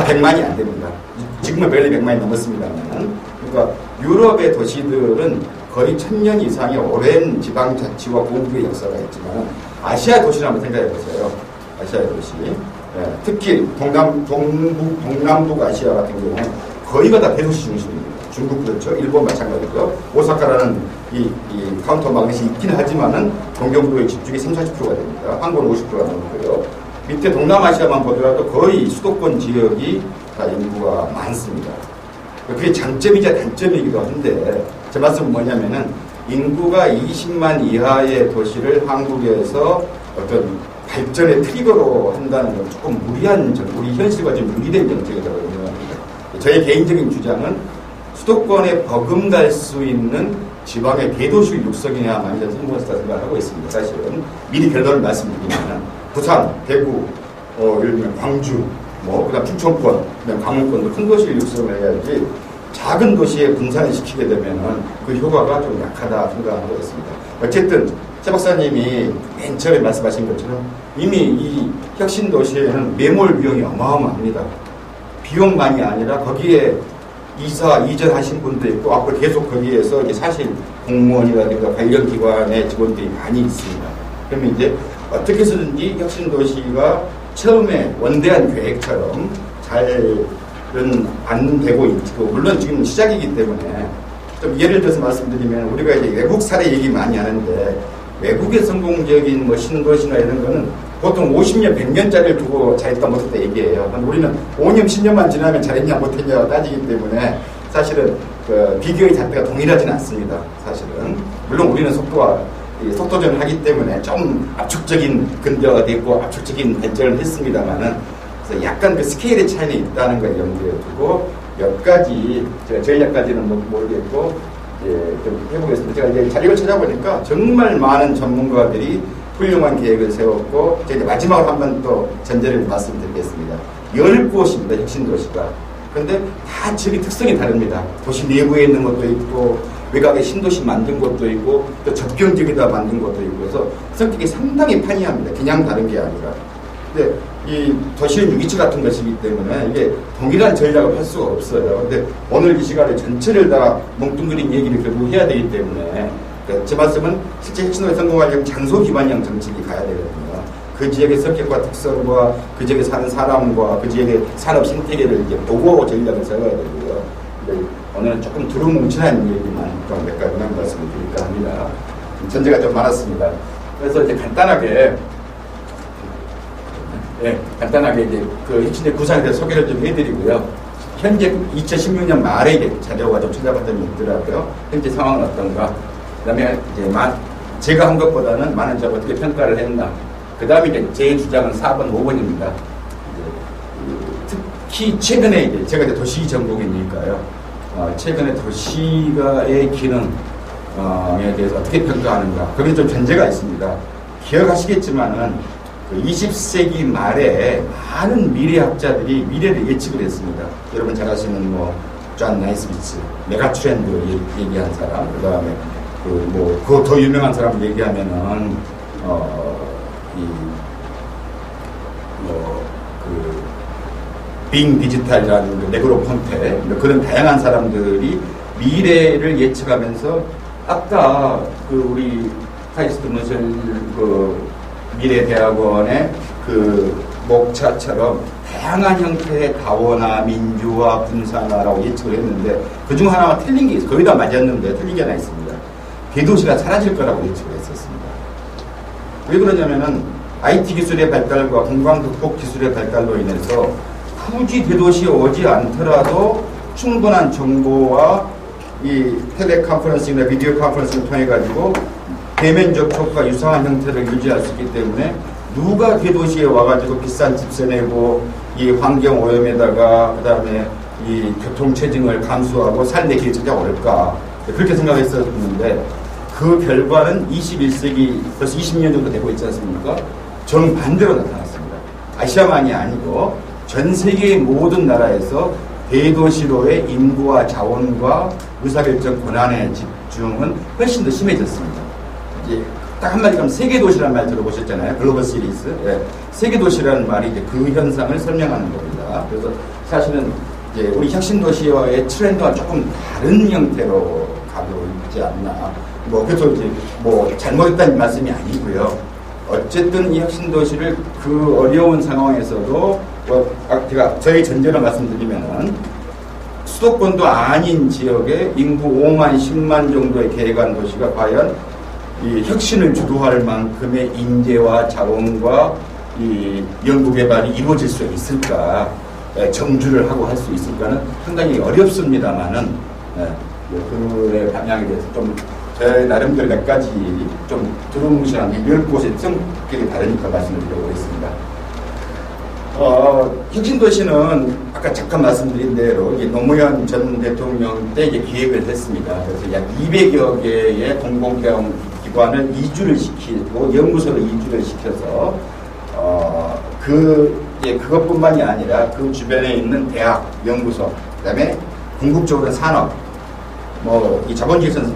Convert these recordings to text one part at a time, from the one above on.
100만이 안 됩니다. 지금은 별리 100만이 넘었습니다만. 그러니까 유럽의 도시들은 거의 1000년 이상의 오랜 지방자치와 공부의 역사가 있지만 아시아 도시를 한번 생각해 보세요. 아시아의 도시. 예, 특히 동남북 아시아 같은 경우는 거의가 다 대도시 중심입니다. 중국 그렇죠. 일본 마찬가지고요. 오사카라는 이 카운터 마그넷이 있긴 하지만은 동경도의 집중이 30-40%가 됩니다. 한국은 50%가 넘고요. 밑에 동남아시아만 보더라도 거의 수도권 지역이 다 인구가 많습니다. 그게 장점이자 단점이기도 한데 제 말씀은 뭐냐면은 인구가 20만 이하의 도시를 한국에서 어떤 발전의 트리거로 한다는 건 조금 무리한, 우리 현실과 좀 유리된 정책이거든요. 저의 개인적인 주장은 수도권에 버금갈 수 있는 지방의 대도시 육성이야만이 저는 성공했다 생각하고 있습니다. 사실은 미리 결론을 말씀드리면 부산, 대구, 예를 들면 광주, 그다음 충청권, 그다음 강원권도 큰 도시 육성을 해야지 작은 도시에 분산을 시키게 되면은 그 효과가 좀 약하다 생각하고 있습니다. 어쨌든 최 박사님이 맨 처음에 말씀하신 것처럼 이미 이 혁신 도시에는 매몰 비용이 어마어마합니다. 비용만이 아니라 거기에 이전하신 분도 있고 앞으로 계속 거기에서 이제 사실 공무원이라든가 관련 기관의 직원들이 많이 있습니다. 그러면 이제 어떻게 해서든지 혁신 도시가 처음에 원대한 계획처럼 잘은 안 되고 있고 물론 지금 시작이기 때문에 좀 예를 들어서 말씀드리면 우리가 이제 외국 사례 얘기 많이 하는데 외국의 성공적인 신도시나 이런 거는 보통 50년, 100년짜리를 두고 잘했다 못했다 얘기해요. 우리는 5년, 10년만 지나면 잘했냐 못했냐 따지기 때문에 사실은 비교의 잣대가 동일하지는 않습니다. 사실은 물론 우리는 속도전을 하기 때문에 좀 압축적인 근대화가 되고 압축적인 발전을 했습니다만은 그래서 약간 그 스케일의 차이는 있다는 걸 염두에 두고 몇 가지 제가 전략까지는 모르겠고 좀 해보겠습니다. 제가 이제 자료를 찾아보니까 정말 많은 전문가들이 훌륭한 계획을 세웠고 제가 이제 마지막으로 한 번 또 전제를 말씀드리겠습니다. 10곳입니다. 혁신도시가. 그런데 다 지역의 특성이 다릅니다. 도시 내부에 있는 것도 있고 외곽에 신도시 만든 것도 있고 또 접경 지역에다 만든 것도 있고 그래서 성격이 상당히 판이합니다. 그냥 다른 게 아니라. 근데 이 도시는 유기체 같은 것이기 때문에 이게 동일한 전략을 할 수가 없어요. 근데 오늘 이 시간에 전체를 다 뭉뚱그린 얘기를 결국 해야 되기 때문에 제 말씀은 실제 혁신도시 성공하려면 장소 기반형 정책이 가야 되거든요. 그 지역의 성격과 특성과 그 지역에 사는 사람과 그 지역의 산업 생태계를 이제 보고 전략을 세워야 되고요. 오늘은 조금 두루뭉실한 얘기만 좀 몇 가지만 말씀을 드릴까 합니다. 전제가 좀 많았습니다. 그래서 이제 간단하게 이제 그 혁신의 구상에 대해서 소개를 좀 해드리고요. 현재 2016년 말에 이제 자료가 좀 찾아봤더니 있더라고요. 현재 상황은 어떤가. 그 다음에 이제 제가 한 것보다는 많은 점 어떻게 평가를 했나. 그 다음에 이제 제 주장은 4번, 5번입니다. 특히 최근에 이제 제가 이제 도시 전공이니까요. 최근에 도시가의 기능에 대해서 어떻게 평가하는가. 거기에 좀 전제가 있습니다. 기억하시겠지만은 20세기 말에 많은 미래학자들이 미래를 예측을 했습니다. 여러분 잘 아시는 존 나이스비츠, 메가트렌드 얘기한 사람, 그 다음에 그 더 유명한 사람 얘기하면은 빙 디지털이라는 네그로 폰테 그런 다양한 사람들이 미래를 예측하면서 아까 우리 카이스트 문셀 미래대학원의 목차처럼 다양한 형태의 다원화, 민주화, 분산화라고 예측을 했는데 그중 하나가 틀린 게 있어요. 거의 다 맞았는데 틀린 게 하나 있습니다. 대도시가 사라질 거라고 예측을 했었습니다. 왜 그러냐면은 IT 기술의 발달과 공간극복 기술의 발달로 인해서 굳이 대도시에 오지 않더라도 충분한 정보와 이 텔레컨퍼런싱이나 비디오 컨퍼런싱을 통해 가지고 대면 접촉과 유사한 형태를 유지할 수 있기 때문에 누가 대도시에 와가지고 비싼 집세 내고 이 환경 오염에다가 그 다음에 이 교통체증을 감수하고 삶의 길을 찾아올까 그렇게 생각했었는데 그 결과는 21세기 벌써 20년 정도 되고 있지 않습니까? 정반대로 나타났습니다. 아시아만이 아니고 전 세계의 모든 나라에서 대도시로의 인구와 자원과 의사결정 권한의 집중은 훨씬 더 심해졌습니다. 이제 딱 한마디 그럼 세계도시라는 말 들어보셨잖아요. 글로벌 시리즈. 예. 세계도시라는 말이 이제 그 현상을 설명하는 겁니다. 그래서 사실은 이제 우리 혁신도시와의 트렌드와 조금 다른 형태로 가고 있지 않나. 그래서 이제 잘못했다는 말씀이 아니고요. 어쨌든 이 혁신도시를 그 어려운 상황에서도 제가 저희 전제로 말씀드리면은 수도권도 아닌 지역에 인구 5만, 10만 정도의 계획한 도시가 과연 이 혁신을 주도할 만큼의 인재와 자원과 이 연구개발이 이루어질 수 있을까, 정주를 하고 할 수 있을까는 상당히 어렵습니다만은, 그의 방향에 대해서 좀 제 나름대로 몇 가지 좀 두루뭉실한 10곳의 성격이 다르니까 말씀을 드려보겠습니다. 혁신도시는 아까 잠깐 말씀드린 대로 노무현 전 대통령 때 이제 기획을 했습니다. 그래서 약 200여 개의 공공기관을 이주를 시키고 연구소를 이주를 시켜서 그것뿐만이 아니라 그 주변에 있는 대학, 연구소, 그다음에 궁극적으로 산업, 이 자본주의에서는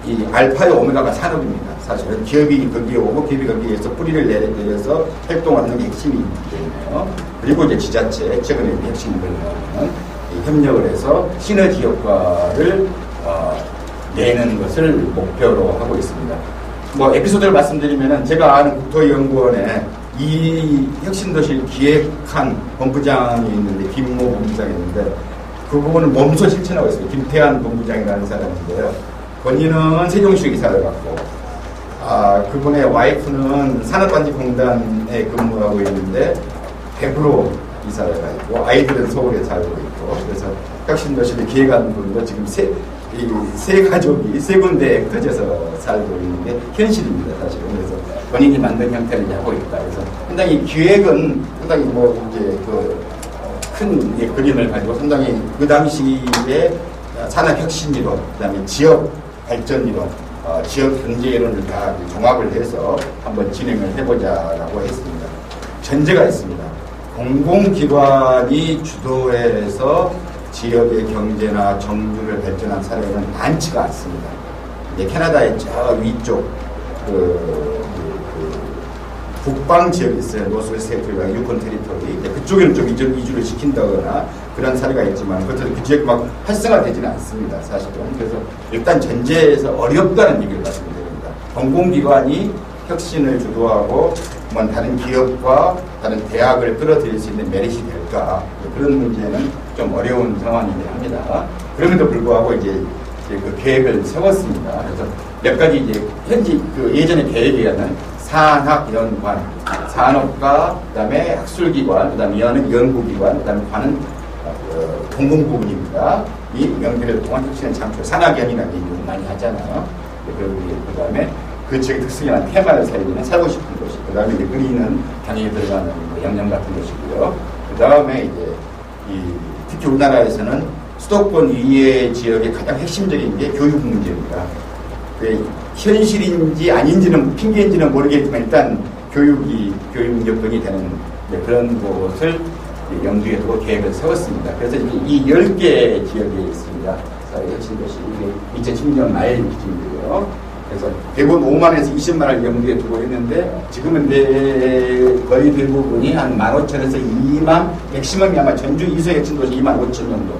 이 알파의 오메가가 산업입니다. 사실은 기업이 거기에 오고 기업이 거기에서 뿌리를 내려서 활동을 하는 게 핵심이기 때문에요. 그리고 이제 지자체, 최근에 핵심을 협력을 해서 시너지 효과를 내는 것을 목표로 하고 있습니다. 에피소드를 말씀드리면은 제가 아는 국토연구원에 이 혁신도시를 기획한 본부장이 있는데, 김모 본부장이 있는데, 그 부분을 몸소 실천하고 있습니다. 김태환 본부장이라는 사람인데요. 본인은 세종시 이사를 갔고, 그분의 와이프는 산업단지공단에 근무하고 있는데 100% 이사를 가 있고, 아이들은 서울에 살고 있고, 그래서 혁신도시를 기획하는 분도 지금 세 가족이 세 군데에 흩어져서 살고 있는 게 현실입니다, 사실은. 그래서 본인이 만든 형태를 하고 있다. 그래서 상당히 기획은 상당히 큰 그림을 가지고 상당히 그 당시에 산업혁신이론, 그 다음에 지역 발전이론, 지역 경제이론을 다 종합을 해서 한번 진행을 해보자라고 했습니다. 전제가 있습니다. 공공기관이 주도해서 지역의 경제나 정부를 발전한 사례는 많지가 않습니다. 이제 캐나다의 저 위쪽 북방 지역이 있어요. 노스웨스트가 유콘 테리토리. 그쪽에는 좀 이주를 시킨다거나 그런 사례가 있지만 그 지역이 막 활성화되지는 않습니다, 사실은. 그래서 일단 전제에서 어렵다는 얘기를 말씀드립니다. 공공기관이 혁신을 주도하고 다른 기업과 다른 대학을 끌어들일 수 있는 메리트이 될까, 그런 문제는 좀 어려운 상황이긴 합니다. 그럼에도 불구하고 이제 그 계획을 세웠습니다. 그래서 몇 가지 이제 현지 예전의 계획에는 산학연관, 산업과 그다음에 학술기관, 그다음에 연은 연구기관, 그다음에 관은 공공부문입니다. 이 명들을 통한 혁신의 창출, 산학연이라는 얘기를 많이 하잖아요. 그다음에 그 지역의 특성이나 테마를 살리는 살고 싶은 곳이, 그다음에 이제 그리는 당연히 들어가는 영양 같은 것이고요. 그다음에 이제 특히 우리나라에서는 수도권 이외의 지역의 가장 핵심적인 게 교육 문제입니다. 현실인지 아닌지는 핑계인지는 모르겠지만 일단 교육 여건이 되는 그런 곳을 염두에 두고 계획을 세웠습니다. 그래서 이 10개 지역에 있습니다. 혁신도시, 이게 2010년 말 기준이고요. 그래서 대부분 5만에서 20만을 염두에 두고 있는데, 지금은 거의 대부분이 한 15,000에서 2만, 맥시멈이 아마 전주 이서혁신도시 25,000 정도.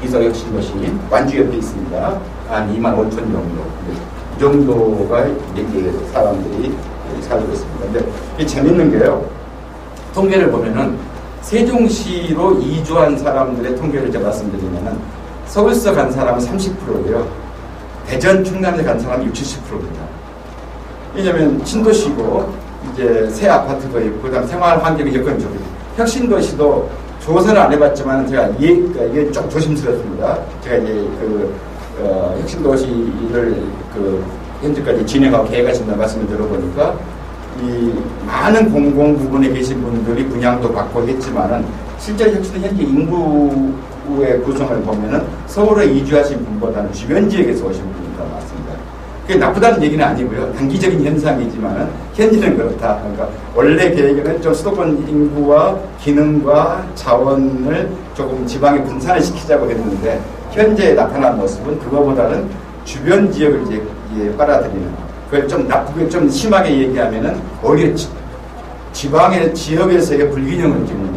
이서혁신도시 완주 옆에 있습니다. 한 25,000 정도. 이 정도가 이제 사람들이 살고 있습니다. 근데 이게 재밌는 게요. 통계를 보면은 세종시로 이주한 사람들의 통계를 제가 말씀드리면은 서울서 간 사람은 30%고요. 대전, 충남에 간 사람은 60, 70%입니다. 왜냐면 신도시고 이제 새 아파트도 있고 그다음 생활 환경이 여건이 좋고, 혁신도시도 조사를 안 해봤지만 제가 이게 좀 조심스럽습니다. 제가 이제 혁신도시를 현재까지 진행하고 계획하신다는 말씀을 들어보니까 이 많은 공공부문에 계신 분들이 분양도 받고 했지만은 실제 혁신은 현재 인구의 구성을 보면은 서울에 이주하신 분보다는 주변 지역에서 오신 분이 더 많습니다. 그게 나쁘다는 얘기는 아니고요. 단기적인 현상이지만은 현재는 그렇다. 그러니까 원래 계획에는 좀 수도권 인구와 기능과 자원을 조금 지방에 분산을 시키자고 했는데, 현재 나타난 모습은 그거보다는 주변 지역을 이제 빨아들이는, 그걸 좀 나쁘게 좀 심하게 얘기하면은 오히려 지방의 지역에서의 불균형을 좀